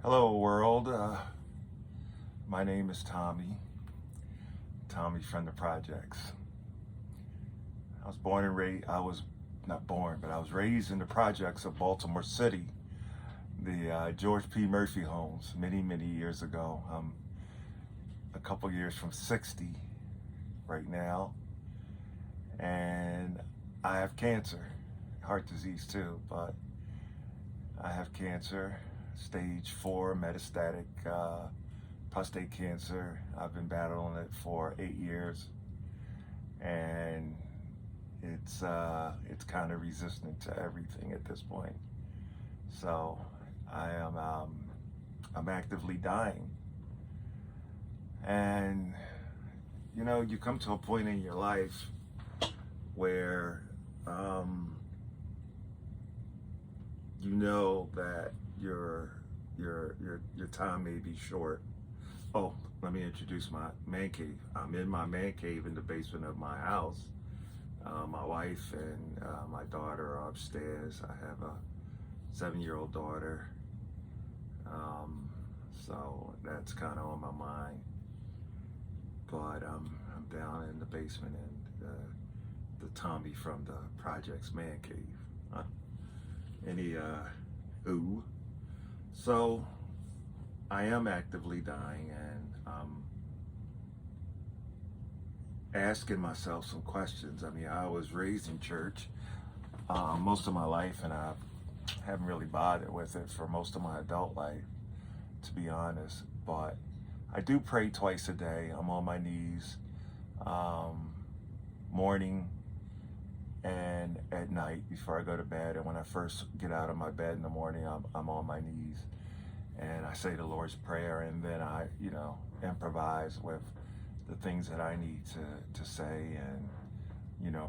Hello, world. My name is Tommy from the Projects. I was born and raised, I was not born, but I was raised in the projects of Baltimore City, the George P. Murphy homes, many, many years ago. I'm a couple years from 60 right now, and I have cancer, heart disease too, but I have cancer, stage 4 metastatic prostate cancer. I've been battling it for 8 years, and it's kind of resistant to everything at this point. So I'm actively dying, and you come to a point in your life where you know that your time may be short. Oh, let me introduce my man cave. I'm in my man cave in the basement of my house. My wife and my daughter are upstairs. I have a 7-year-old daughter. So that's kind of on my mind. But I'm down in the basement in the Tommy from the Projects man cave. So I am actively dying, and asking myself some questions. I mean, I was raised in church most of my life, and I haven't really bothered with it for most of my adult life, to be honest. But I do pray twice a day. I'm on my knees, morning and at night before I go to bed. And when I first get out of my bed in the morning, I'm on my knees and I say the Lord's Prayer, and then I, improvise with the things that I need to say, and,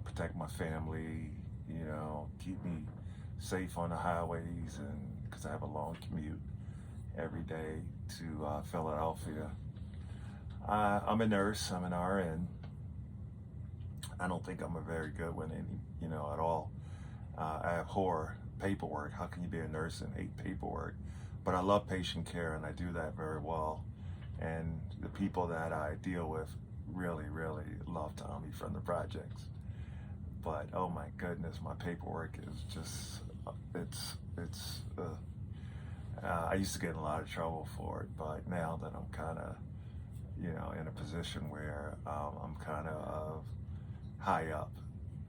protect my family, keep me safe on the highways, and because I have a long commute every day to Philadelphia. I'm a nurse, I'm an RN. I don't think I'm a very good one, at all. I abhor paperwork. How can you be a nurse and hate paperwork? But I love patient care, and I do that very well. And the people that I deal with really, really love Tommy from the Projects. But oh my goodness, my paperwork is just, I used to get in a lot of trouble for it, but now that I'm kind of, in a position where I'm kind of high up,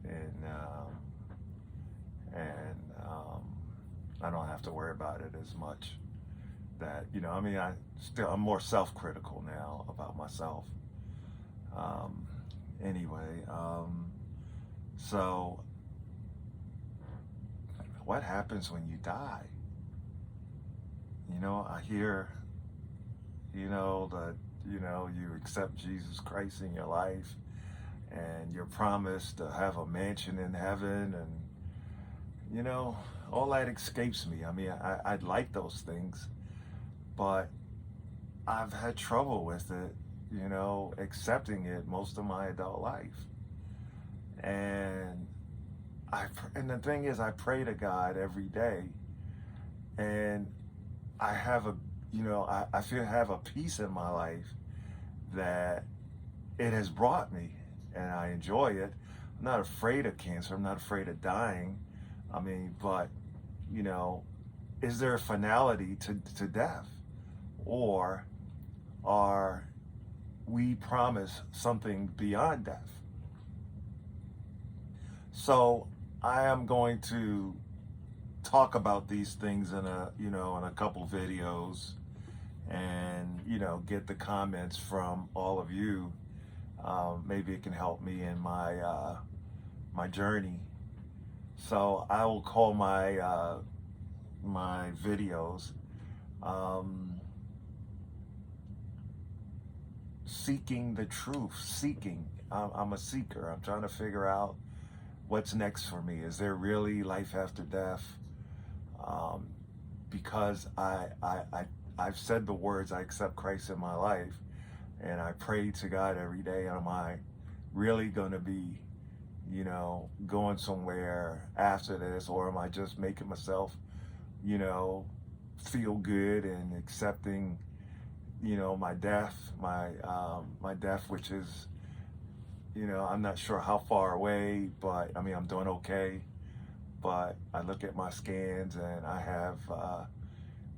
and I don't have to worry about it as much. That I'm more self-critical now about myself. Anyway, so what happens when you die? I hear, that you accept Jesus Christ in your life, and you're promised to have a mansion in heaven, and all that escapes me. I mean, I'd like those things, but I've had trouble with it, accepting it most of my adult life. And the thing is, I pray to God every day, and I have I feel have a peace in my life that it has brought me, and I enjoy it. I'm not afraid of cancer. I'm not afraid of dying. I mean, but, is there a finality to death? Or are we promised something beyond death? So I am going to talk about these things in a couple videos, and, get the comments from all of you. Maybe it can help me in my journey. So I will call my my videos seeking the truth. I'm a seeker. I'm trying to figure out what's next for me. Is there really life after death? Because I've said the words, I accept Christ in my life, and I pray to God every day, am I really going to be, going somewhere after this, or am I just making myself, feel good and accepting, my death, my death, which is, I'm not sure how far away, but I mean, I'm doing okay. But I look at my scans and I have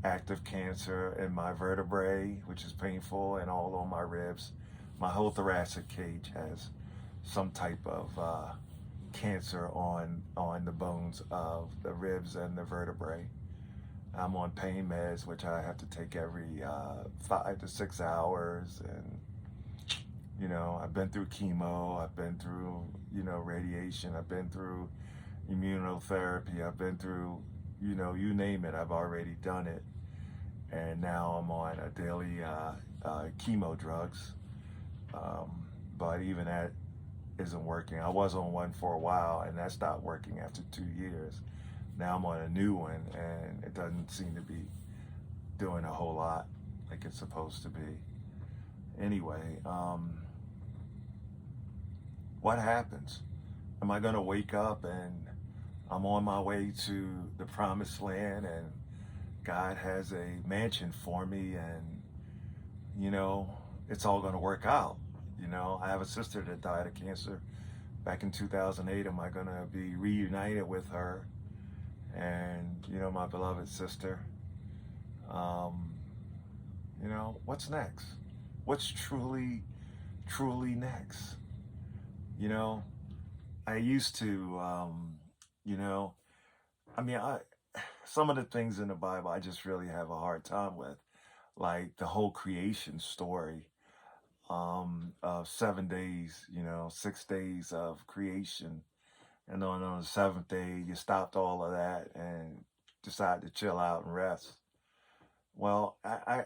active cancer in my vertebrae, which is painful, and all on my ribs. My whole thoracic cage has some type of cancer on the bones of the ribs and the vertebrae. I'm on pain meds, which I have to take every 5 to 6 hours, and I've been through chemo, I've been through radiation, I've been through immunotherapy, I've been through you name it, I've already done it, and now I'm on a daily chemo drugs. But even that isn't working. I was on one for a while, and that stopped working after 2 years. Now I'm on a new one, and it doesn't seem to be doing a whole lot like it's supposed to be. Anyway, what happens? Am I going to wake up and I'm on my way to the promised land, and God has a mansion for me, and it's all going to work out? I have a sister that died of cancer back in 2008. Am I going to be reunited with her and, my beloved sister? What's next? What's truly next? I used to, I mean, some of the things in the Bible I just really have a hard time with, like the whole creation story, of 7 days, 6 days of creation, and then on the seventh day you stopped all of that and decided to chill out and rest. Well,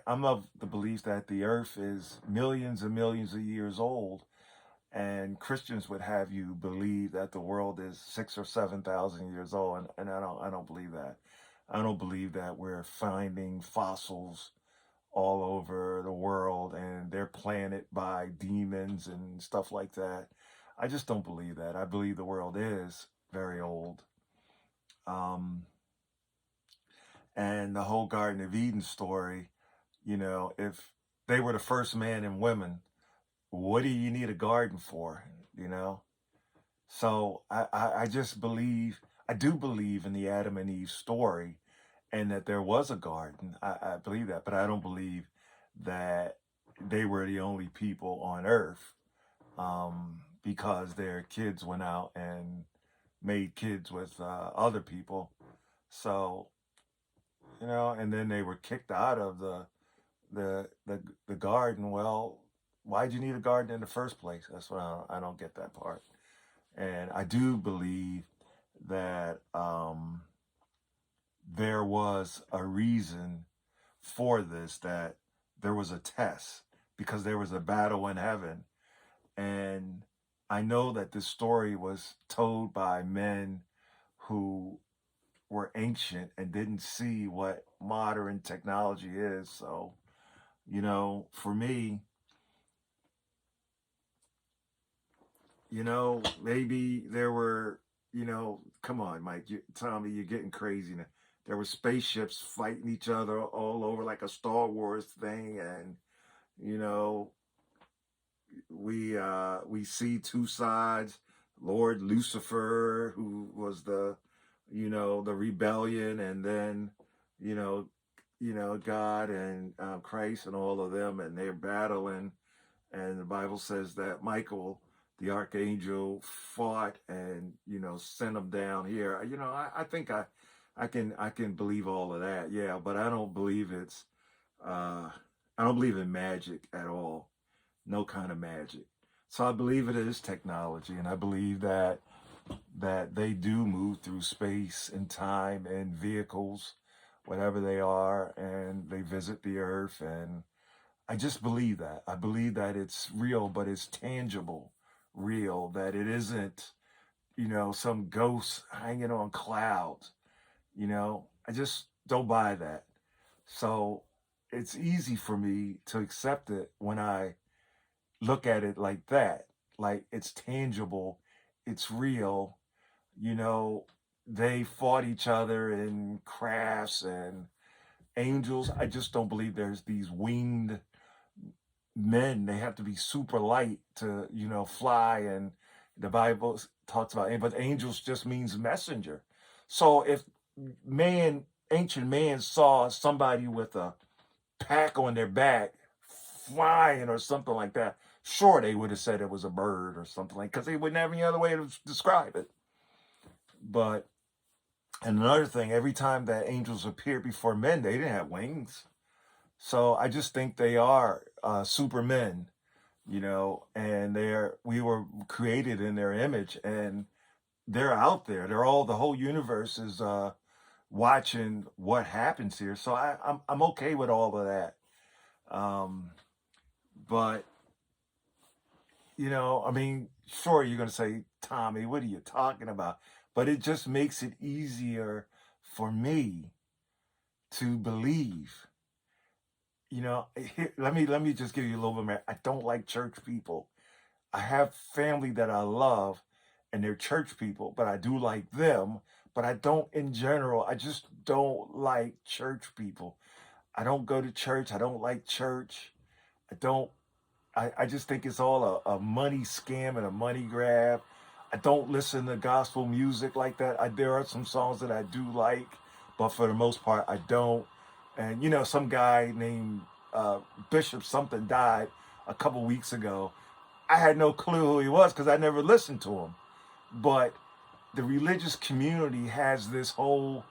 I'm of the belief that the earth is millions and millions of years old, and Christians would have you believe that the world is 6 or 7 thousand years old, and I don't believe that. I don't believe that we're finding fossils all over the world and they're planted by demons and stuff like that. I just don't believe that. I believe the world is very old. Um, and the whole Garden of Eden story, if they were the first man and women, what do you need a garden for? You know? So I just believe, I do believe in the Adam and Eve story, and that there was a garden. I believe that, but I don't believe that they were the only people on earth, because their kids went out and made kids with other people. So, and then they were kicked out of the garden. Well, why'd you need a garden in the first place? That's what I don't get that part. And I do believe that there was a reason for this, that there was a test, because there was a battle in heaven. And I know that this story was told by men who were ancient and didn't see what modern technology is. So, for me, maybe there were, come on, Mike, Tommy, you're getting crazy now. There were spaceships fighting each other all over like a Star Wars thing, and you know, we see two sides. Lord Lucifer, who was the rebellion, and then you know, God and Christ and all of them, and they're battling. And the Bible says that Michael, the archangel, fought and sent them down here. I think I can believe all of that, yeah, but I don't believe I don't believe in magic at all. No kind of magic. So I believe it is technology, and I believe that they do move through space and time and vehicles, whatever they are, and they visit the earth. And I just believe that. I believe that it's real, but it's tangible, real, that it isn't, some ghost hanging on clouds. I just don't buy that. So it's easy for me to accept it when I look at it like that. Like it's tangible, it's real. You know, they fought each other in crafts and angels. I just don't believe there's these winged men. They have to be super light to, fly. And the Bible talks about, but angels just means messenger. So if man, ancient man saw somebody with a pack on their back flying or something like that, sure, they would have said it was a bird or something like, because they wouldn't have any other way to describe it. But, and another thing, every time that angels appeared before men, they didn't have wings. So I just think they are supermen, and we were created in their image, and they're out there. The whole universe is watching what happens here. So I'm okay with all of that. Um, but I mean, sure, you're gonna say, Tommy, what are you talking about? But it just makes it easier for me to believe. Let me just give you a little bit more. I don't like church people. I have family that I love, and they're church people, but I do like them. But I don't, in general, I just don't like church people. I don't go to church. I don't like church. I don't. I just think it's all a money scam and a money grab. I don't listen to gospel music like that. There are some songs that I do like, but for the most part, I don't. And some guy named uh, Bishop something died a couple weeks ago. I had no clue who he was because I never listened to him. But the religious community has this whole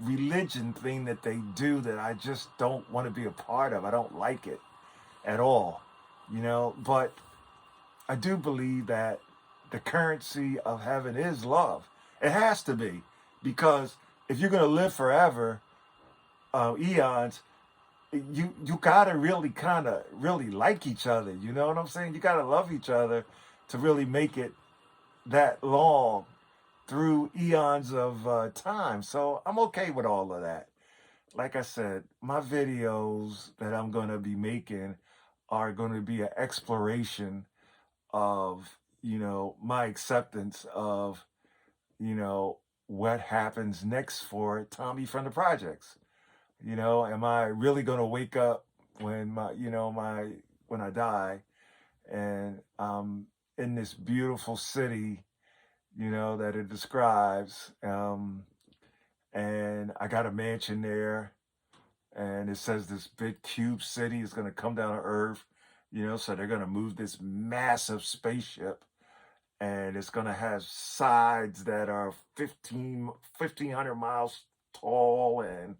religion thing that they do that I just don't want to be a part of. I don't like it at all, but I do believe that the currency of heaven is love. It has to be, because if you're going to live forever, eons, you gotta really kind of really like each other. You know what I'm saying? You gotta love each other to really make it that long through eons of time. So I'm okay with all of that. Like I said, my videos that I'm gonna be making are going to be an exploration of my acceptance of what happens next for Tommy from the projects. Am I really going to wake up when when I die, and in this beautiful city, that it describes, and I got a mansion there, and it says this big cube city is going to come down to Earth, so they're going to move this massive spaceship, and it's going to have sides that are 1,500 miles tall, and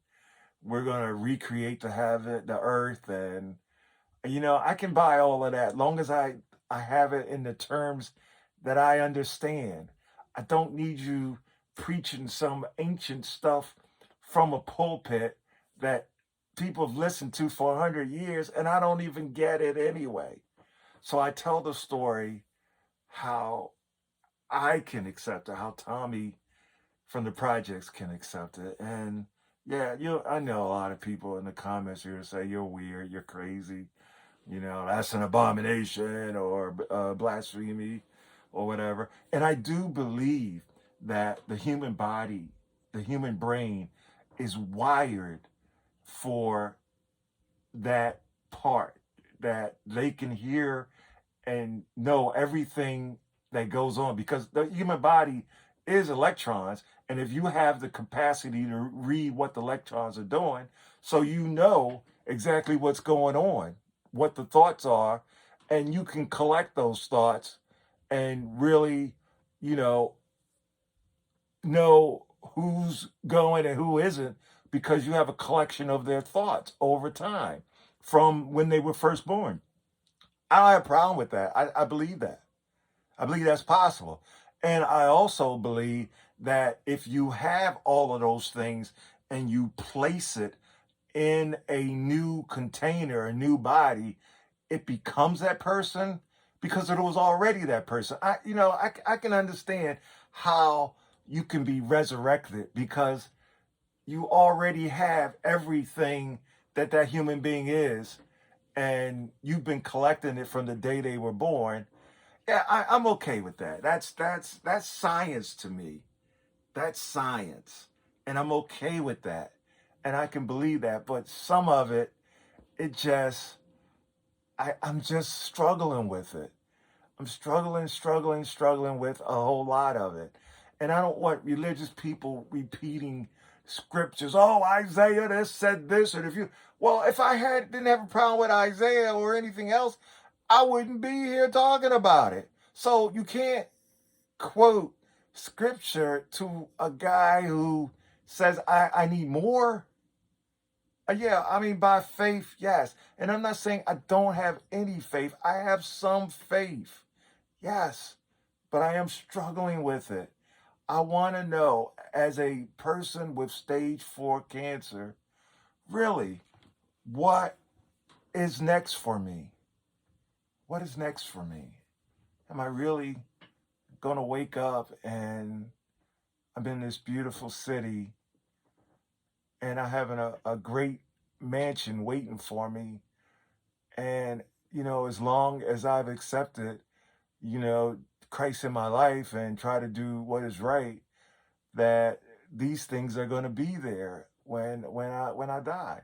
we're going to recreate the Earth. And I can buy all of that long as I have it in the terms that I understand. I don't need you preaching some ancient stuff from a pulpit that people have listened to for 100 years, and I don't even get it anyway. So I tell the story how I can accept it, how Tommy from the projects can accept it. And yeah, I know a lot of people in the comments here say you're weird, you're crazy, that's an abomination, or blasphemy, or whatever. And I do believe that the human body, the human brain, is wired for that part, that they can hear and know everything that goes on, because the human body is electrons. And if you have the capacity to read what the electrons are doing, so exactly what's going on, what the thoughts are, and you can collect those thoughts and really, you know who's going and who isn't, because you have a collection of their thoughts over time from when they were first born. I don't have a problem with that. I believe that. I believe that's possible. And I also believe that if you have all of those things and you place it in a new container, a new body, it becomes that person because it was already that person. I can understand how you can be resurrected because you already have everything that human being is, and you've been collecting it from the day they were born. Yeah, I'm okay with that. That's science to me. That's science, and I'm okay with that. And I can believe that, but some of it, it just, I'm just struggling with it. I'm struggling with a whole lot of it. And I don't want religious people repeating scriptures. Oh, Isaiah this said this, and if I didn't have a problem with Isaiah or anything else, I wouldn't be here talking about it. So you can't quote scripture to a guy who says I need more. Yeah, I mean, by faith, yes. And I'm not saying I don't have any faith. I have some faith. Yes, but I am struggling with it. I want to know, as a person with stage 4 cancer, really, what is next for me? What is next for me? Am I really going to wake up and I'm in this beautiful city and I have a great mansion waiting for me? And, as long as I've accepted, you know, Christ in my life and try to do what is right, that these things are going to be there when I die.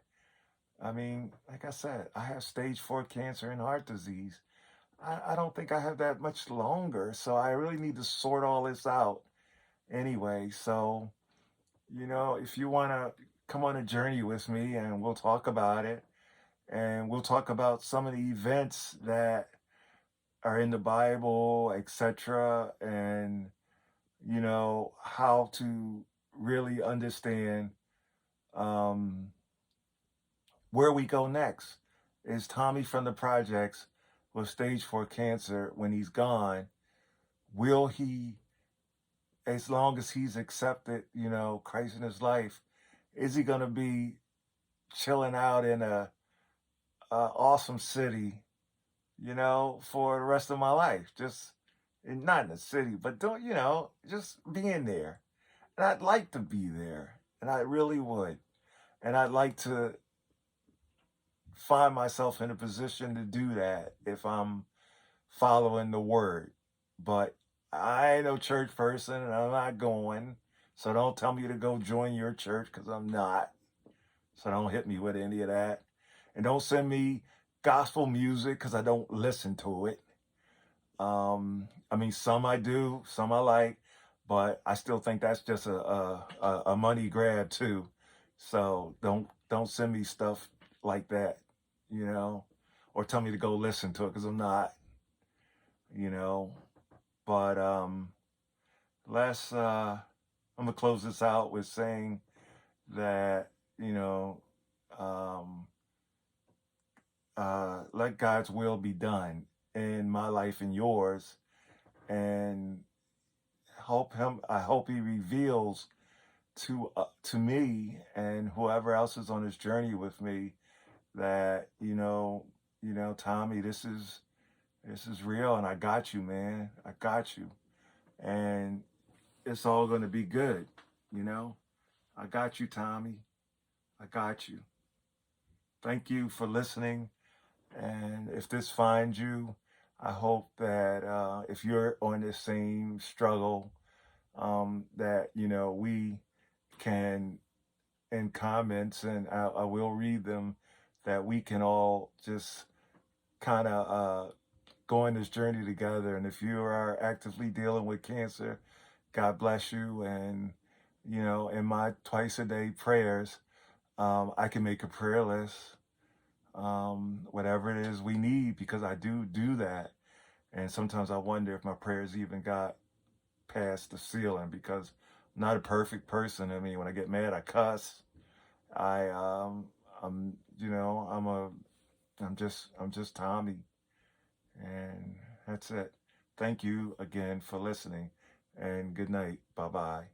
I mean, like I said, I have stage 4 cancer and heart disease. I don't think I have that much longer, so I really need to sort all this out anyway. So, if you want to come on a journey with me and we'll talk about it, and we'll talk about some of the events that are in the Bible, etc., and how to really understand um, where we go next. Is Tommy from the projects with stage 4 cancer, when he's gone, will he, as long as he's accepted, Christ in his life, is he going to be chilling out in a awesome city, for the rest of my life? Just, and not in the city, but don't, just being there. And I'd like to be there, and I really would. And I'd like to find myself in a position to do that if I'm following the word. But I ain't no church person and I'm not going. So don't tell me to go join your church, because I'm not. So don't hit me with any of that. And don't send me gospel music, because I don't listen to it. I mean, some I do, some I like, but I still think that's just a money grab too. So don't send me stuff like that, you know, or tell me to go listen to it, because I'm not, you know. But let's I'm gonna close this out with saying that, um, let God's will be done in my life and yours, and I hope He reveals to me and whoever else is on this journey with me that Tommy, this is real, and I got you, man. I got you, and it's all gonna be good. You know, I got you, Tommy. I got you. Thank you for listening. And if this finds you, I hope that if you're on the same struggle, that we can, in comments, and I will read them, that we can all just kind of go on this journey together. And if you are actively dealing with cancer, God bless you. And in my twice a day prayers, I can make a prayer list, whatever it is we need, because I do that. And sometimes I wonder if my prayers even got past the ceiling, because I'm not a perfect person. I mean, when I get mad, I cuss. I I'm you know I'm just Tommy, and that's it. Thank you again for listening, and good night. Bye bye.